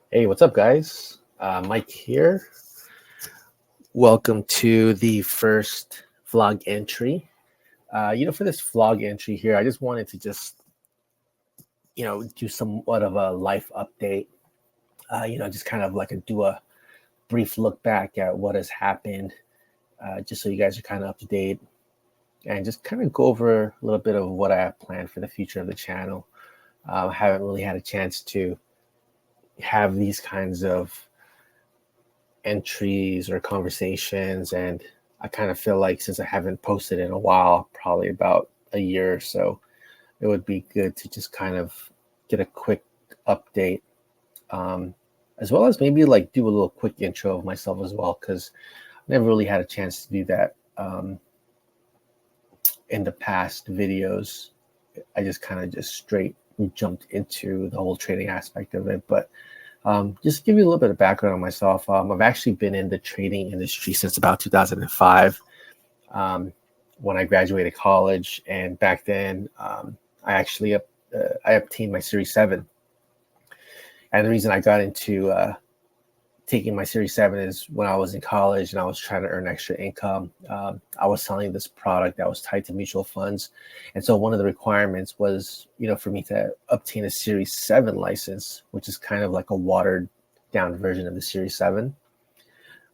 Hey, what's up, guys? Mike here. Welcome to the first vlog entry. For this vlog entry here, I just wanted to do somewhat of a life update. Just kind of like do a brief look back at what has happened, just so you guys are kind of up to date, and just kind of go over a little bit of what I have planned for the future of the channel. I haven't really had a chance to have these kinds of entries or conversations, and I kind of feel like since I haven't posted in a while, probably about a year or so, it would be good to just kind of get a quick update, as well as maybe like do a little quick intro of myself as well, because I never really had a chance to do that in the past videos. I just kind of just straight jumped into the whole trading aspect of it, but just to give you a little bit of background on myself, I've actually been in the trading industry since about 2005, when I graduated college. And back then, I obtained my Series 7. And the reason I got into taking my Series 7 is when I was in college and I was trying to earn extra income. I was selling this product that was tied to mutual funds. And so one of the requirements was, for me to obtain a Series 7 license, which is kind of like a watered down version of the Series 7.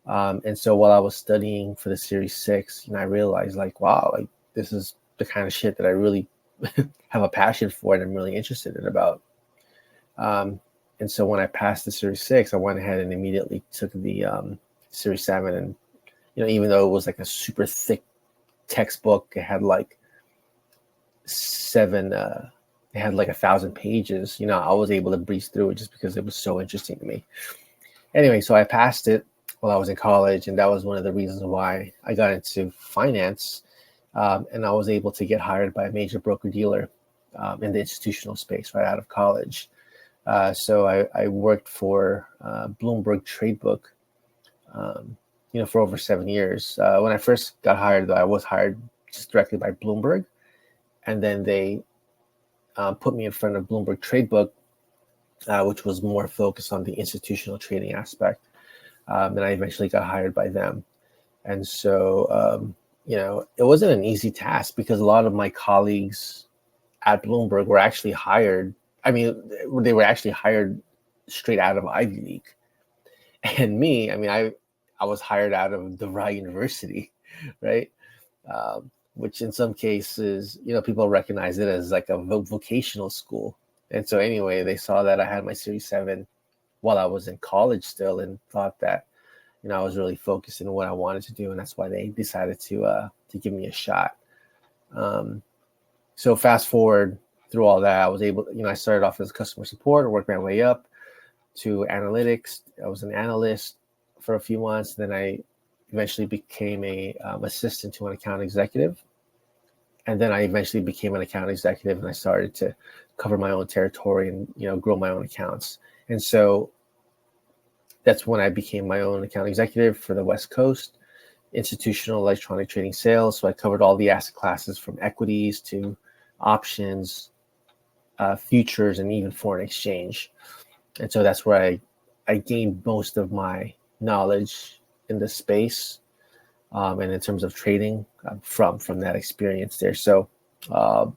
And so while I was studying for the Series 6, I realized like, wow, like this is the kind of shit that I really have a passion for and I'm really interested in about. And so when I passed the Series 6, I went ahead and immediately took the Series 7. And, even though it was like a super thick textbook, it had like 1,000 pages, I was able to breeze through it just because it was so interesting to me. Anyway, so I passed it while I was in college, and that was one of the reasons why I got into finance. And I was able to get hired by a major broker-dealer in the institutional space right out of college. So I worked for Bloomberg Tradebook, for over 7 years. When I first got hired, though, I was hired just directly by Bloomberg, and then they put me in front of Bloomberg Tradebook, which was more focused on the institutional trading aspect. And I eventually got hired by them. And so, it wasn't an easy task because a lot of my colleagues at Bloomberg were actually hired. I mean, they were actually hired straight out of Ivy League. And me, I was hired out of DeVry University, right? Which in some cases, people recognize it as like a vocational school. And so anyway, they saw that I had my Series 7 while I was in college still and thought that, I was really focused in what I wanted to do. And that's why they decided to give me a shot. So fast forward through all that, I was able, I started off as customer support, worked my way up to analytics. I was an analyst for a few months. Then I eventually became a assistant to an account executive. And then I eventually became an account executive, and I started to cover my own territory and, grow my own accounts. And so that's when I became my own account executive for the West Coast, institutional electronic trading sales. So I covered all the asset classes from equities to options, futures, and even foreign exchange. And so that's where I gained most of my knowledge in the space, and in terms of trading, from that experience there. So, I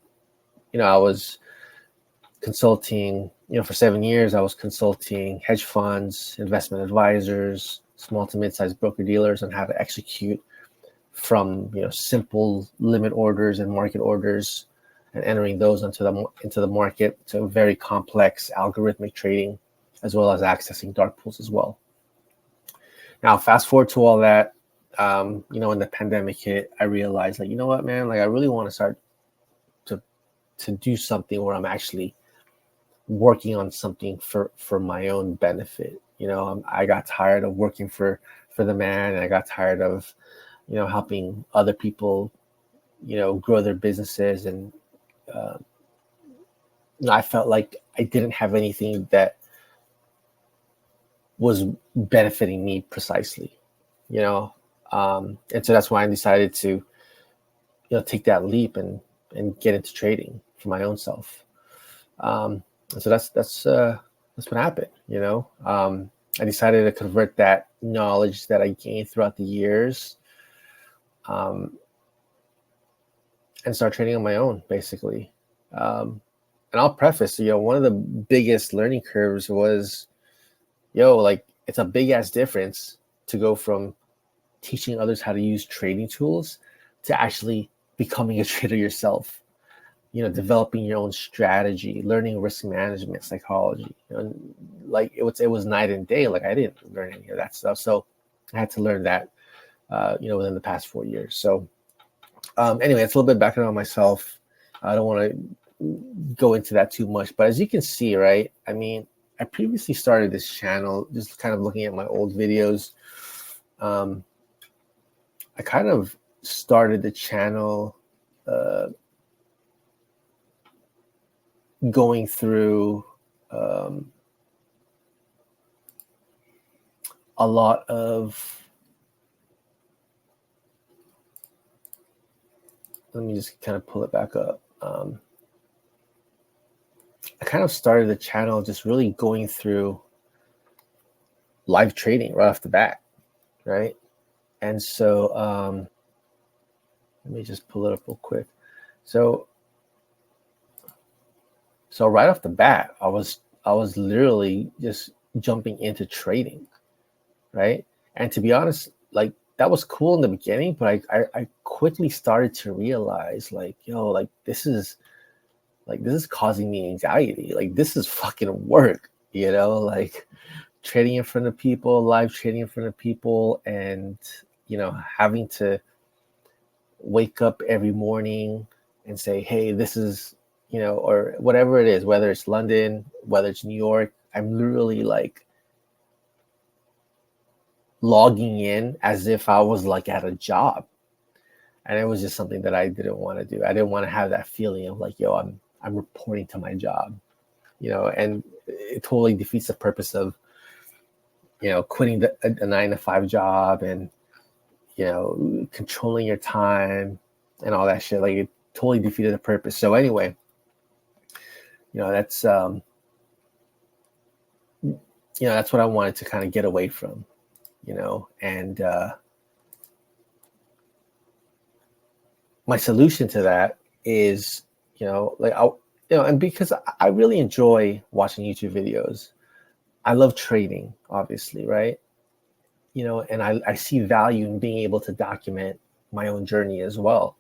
was consulting, for 7 years, I was consulting hedge funds, investment advisors, small to mid-sized broker-dealers on how to execute from, simple limit orders and market orders and entering those into the market to very complex algorithmic trading, as well as accessing dark pools as well. Now, fast forward to all that, when the pandemic hit, I realized, like, you know what, man, like I really want to start to do something where I'm actually working on something for my own benefit. I got tired of working for the man, and I got tired of, helping other people, grow their businesses. And I felt like I didn't have anything that was benefiting me precisely, and so that's why I decided to, take that leap and get into trading for my own self. So that's that's what happened. I decided to convert that knowledge that I gained throughout the years, um, and start trading on my own, basically. And I'll preface, one of the biggest learning curves was, like, it's a big ass difference to go from teaching others how to use trading tools to actually becoming a trader yourself. Developing your own strategy, learning risk management, psychology. Like it was night and day. Like I didn't learn any of that stuff, so I had to learn that, within the past 4 years. So, anyway, it's a little bit background on myself. I don't want to go into that too much, but as you can see, right? I mean, I previously started this channel just kind of looking at my old videos. I kind of started the channel going through a lot of, let me just kind of pull it back up. I kind of started the channel just really going through live trading right off the bat, right? And so let me just pull it up real quick. So right off the bat, I was literally just jumping into trading, right? And to be honest, like that was cool in the beginning, but I quickly started to realize, like, like this is causing me anxiety. Like this is fucking work, like trading in front of people, live trading in front of people, and having to wake up every morning and say, hey, this is, or whatever it is, whether it's London, whether it's New York, I'm literally like logging in as if I was like at a job. And it was just something that I didn't want to do. I didn't want to have that feeling of like, I'm reporting to my job, and it totally defeats the purpose of, quitting a 9-to-5 job and, controlling your time and all that shit. Like it totally defeated the purpose. So anyway, that's, that's what I wanted to kind of get away from, and my solution to that is, and because I really enjoy watching YouTube videos. I love trading, obviously, right? And I see value in being able to document my own journey as well.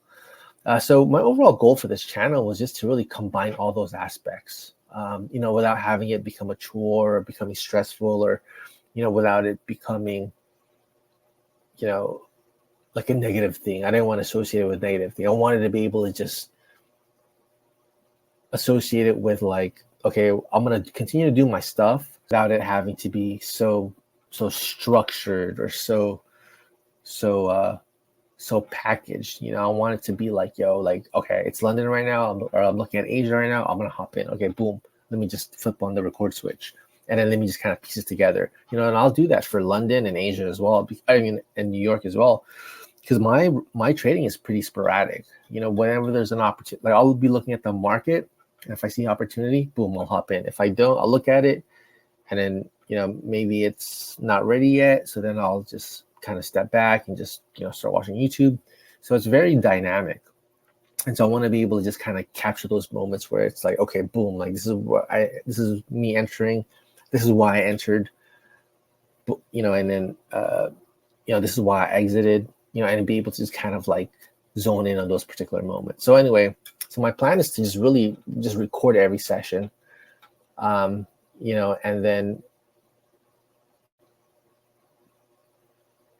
So my overall goal for this channel was just to really combine all those aspects, without having it become a chore or becoming stressful, or, without it becoming, like a negative thing. I didn't want to associate it with negative thing. I wanted to be able to just associate it with like, okay, I'm going to continue to do my stuff without it having to be so structured or so packaged. I want it to be like, like, okay, it's London right now, or I'm looking at Asia right now. I'm going to hop in. Okay, boom. Let me just flip on the record switch. And then let me just kind of piece it together, and I'll do that for London and Asia as well. I mean, and New York as well, because my trading is pretty sporadic. Whenever there's an opportunity, like I'll be looking at the market, and if I see opportunity, boom, I'll hop in. If I don't, I'll look at it, and then maybe it's not ready yet, so then I'll just kind of step back and just start watching YouTube. So it's very dynamic, and so I want to be able to just kind of capture those moments where it's like, okay, boom, like this is me entering, this is why I entered, and then this is why I exited, and be able to just kind of like zone in on those particular moments. So anyway, so my plan is to just really just record every session, and then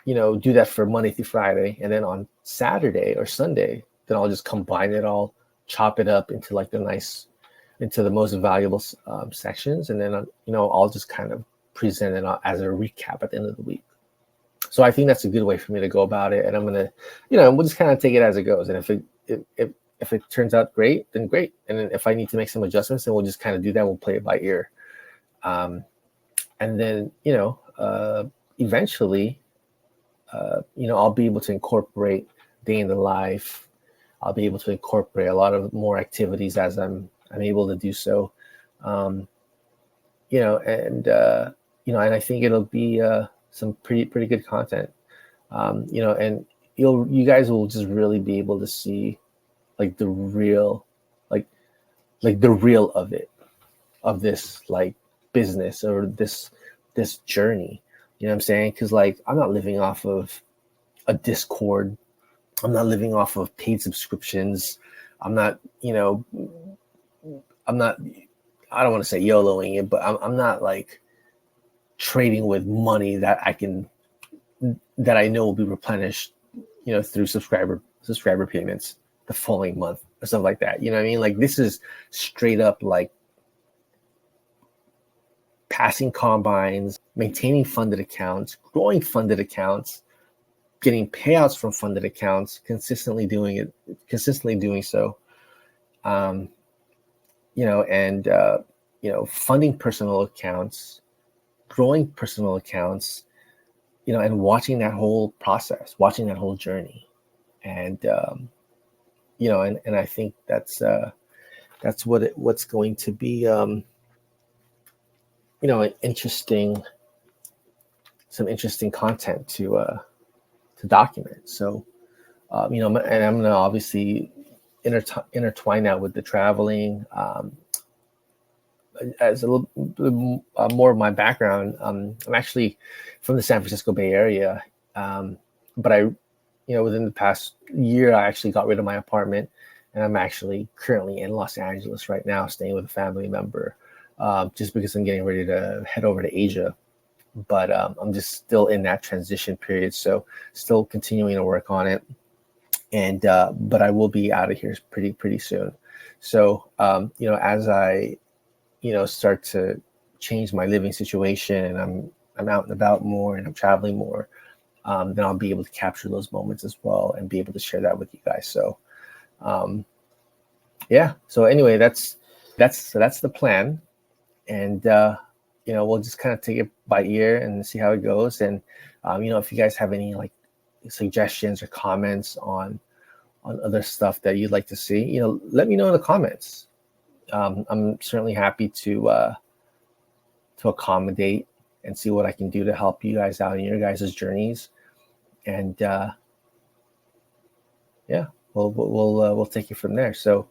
do that for Monday through Friday, and then on Saturday or Sunday, then I'll just combine it all, chop it up into like into the most valuable sections, and then I'll just kind of present it as a recap at the end of the week. So I think that's a good way for me to go about it, and I'm gonna, we'll just kind of take it as it goes, and if it turns out great, then great, and then if I need to make some adjustments, then we'll just kind of do that. We'll play it by ear, and then eventually, I'll be able to incorporate day in the life. I'll be able to incorporate a lot of more activities as I'm able to do so. And I think it'll be some pretty good content. And you guys will just really be able to see like the real, like the real of it, of this like business or this journey. You know what I'm saying? Because like I'm not living off of a Discord. I'm not living off of paid subscriptions. I'm not, I'm not. I don't want to say YOLOing it, but I'm not like trading with money that I know will be replenished, through subscriber payments the following month or stuff like that. You know what I mean? Like this is straight up like passing combines, maintaining funded accounts, growing funded accounts, getting payouts from funded accounts, consistently doing so. Funding personal accounts, growing personal accounts, and watching that whole process, watching that whole journey. And, and I think that's what's going to be, an some interesting content to document. So, and I'm going to obviously intertwine that with the traveling, as a little bit more of my background. I'm actually from the San Francisco Bay Area, but within the past year, I actually got rid of my apartment, and I'm actually currently in Los Angeles right now, staying with a family member, just because I'm getting ready to head over to Asia. But I'm just still in that transition period, so still continuing to work on it. And but I will be out of here pretty soon. So as I start to change my living situation, and I'm out and about more, and I'm traveling more, then I'll be able to capture those moments as well and be able to share that with you guys. So, So anyway, that's the plan, and we'll just kind of take it by ear and see how it goes. And if you guys have any like suggestions or comments on other stuff that you'd like to see, let me know in the comments. I'm certainly happy to accommodate and see what I can do to help you guys out in your guys' journeys. And we'll take it from there. So,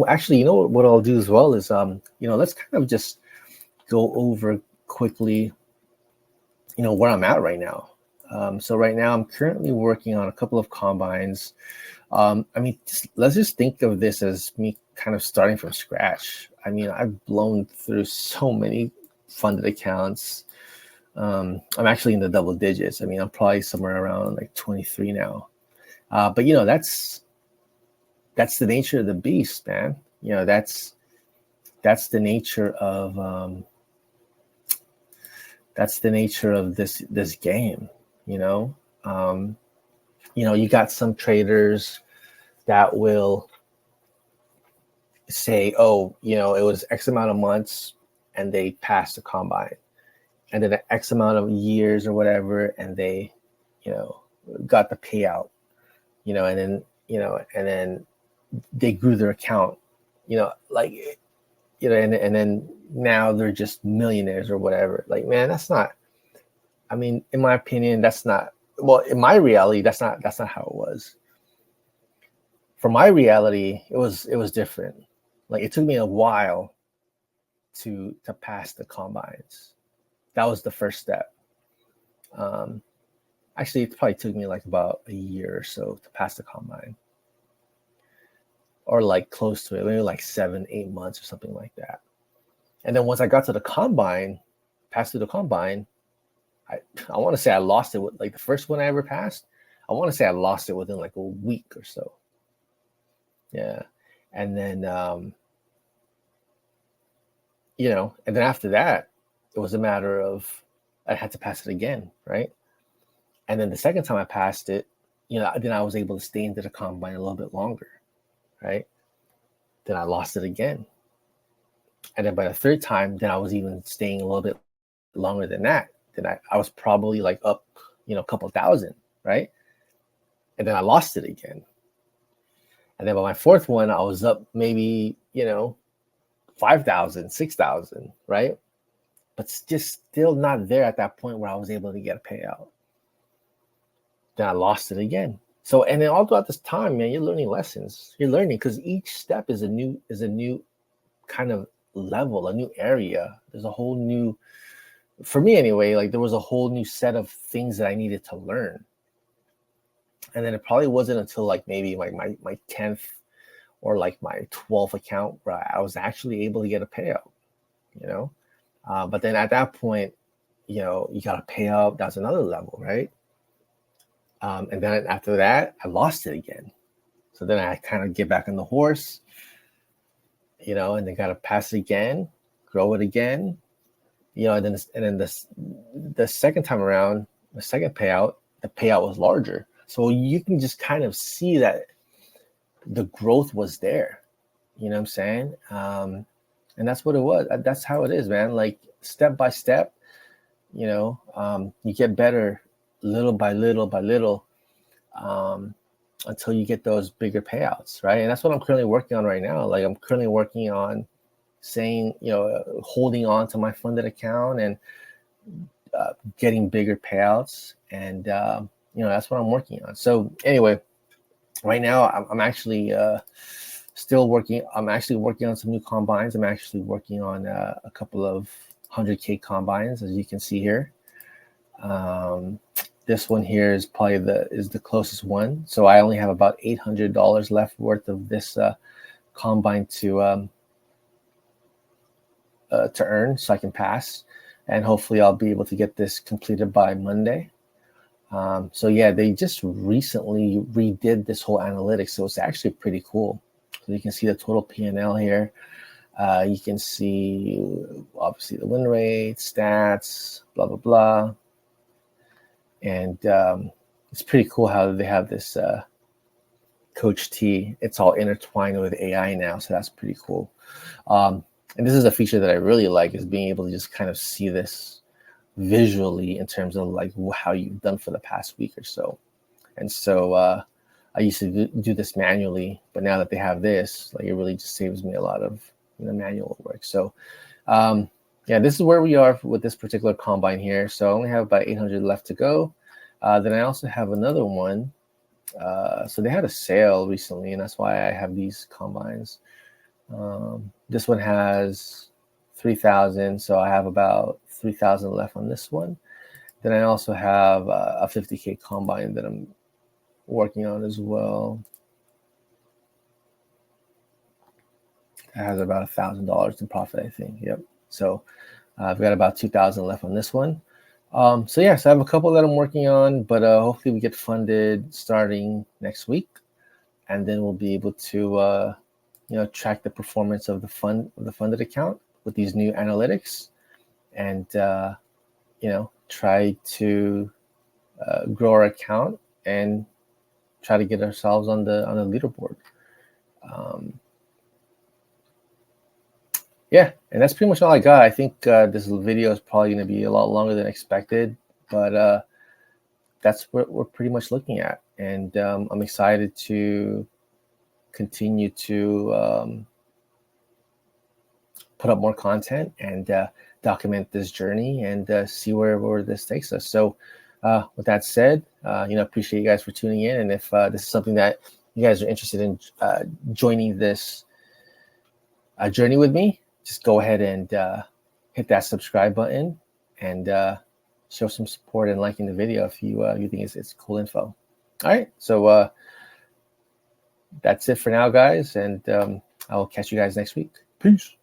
actually, what I'll do as well is, let's kind of just go over quickly, where I'm at right now. So right now I'm currently working on a couple of combines. Let's just think of this as me kind of starting from scratch. I mean, I've blown through so many funded accounts. I'm actually in the double digits. I mean, I'm probably somewhere around like 23 now. But that's the nature of the beast, man. That's the nature of this game. You got some traders that will say, oh, it was X amount of months and they passed the combine, and then X amount of years or whatever, and they, got the payout, and then they grew their account, and then now they're just millionaires or whatever. Like, man, that's not, I mean, in my opinion, that's not, well, in my reality, that's not how it was. For my reality, it was different. Like, it took me a while to pass the combines. That was the first step. Actually, it probably took me like about a year or so to pass the combine, or like close to it, maybe like 7-8 months or something like that. And then once I got to the combine, passed through the combine, I want to say I lost it with, like, the first one I ever passed. I want to say I lost it within like a week or so. Yeah. And then, and then after that, it was a matter of, I had to pass it again. Right. And then the second time I passed it, then I was able to stay into the combine a little bit longer. Right. Then I lost it again. And then by the third time, then I was even staying a little bit longer than that. Then I was probably like up, a couple thousand, right? And then I lost it again. And then by my fourth one, I was up maybe, 5,000, 6,000, right? but it's just still not there at that point where I was able to get a payout. Then I lost it again. So, and then all throughout this time, man, you're learning lessons. You're learning because each step is a new kind of level, a new area. There's a whole new, for me anyway, like there was a whole new set of things that I needed to learn. And then it probably wasn't until like maybe my 10th or like my 12th account where I was actually able to get a payout, you know? But then at that point, you know, you got to pay out. That's another level, right? And then after that, I lost it again. So then I kind of get back on the horse, you know, and then got to pass it again, grow it again, you know, and then the second time around, the second payout, the payout was larger. So you can just kind of see that the growth was there. You know what I'm saying? And that's what it was. That's how it is, man. Like step by step, you know, you get better little by little by little until you get those bigger payouts, right? And that's what I'm currently working on right now. Like I'm currently working on saying, you know, holding on to my funded account and getting bigger payouts. And, you know, that's what I'm working on. So anyway, right now I'm actually still working. I'm actually working on some new combines. I'm actually working on a couple of 100K combines, as you can see here. This one here is probably the closest one. So I only have about $800 left worth of this combine to earn, so I can pass, and hopefully I'll be able to get this completed by Monday. So yeah, they just recently redid this whole analytics, so it's actually pretty cool. So you can see the total P&L here. You can see obviously the win rate, stats, blah blah blah, and it's pretty cool how they have this Coach T. It's all intertwined with AI now, so that's pretty cool. And this is a feature that I really like, is being able to just kind of see this visually in terms of like how you've done for the past week or so. And so I used to do this manually, but now that they have this, like it really just saves me a lot of manual work. So yeah, this is where we are with this particular combine here. So I only have about 800 left to go. Then I also have another one. So they had a sale recently, and that's why I have these combines. This one has 3,000, so I have about 3,000 left on this one. Then I also have a 50K combine that I'm working on as well. It has about $1,000 in profit, I think. Yep. So I've got about 2,000 left on this one. So yeah, so I have a couple that I'm working on, but hopefully we get funded starting next week, and then we'll be able to track the performance of the funded account with these new analytics, and try to grow our account and try to get ourselves on the leaderboard. Yeah, and that's pretty much all I got. I think this video is probably going to be a lot longer than expected, but that's what we're pretty much looking at. And I'm excited to continue to put up more content and document this journey and see where this takes us. So with that said, appreciate you guys for tuning in. And if this is something that you guys are interested in joining this journey with me, just go ahead and hit that subscribe button and show some support and liking the video if you think it's cool info. All right, so that's it for now, guys, and I will catch you guys next week. Peace.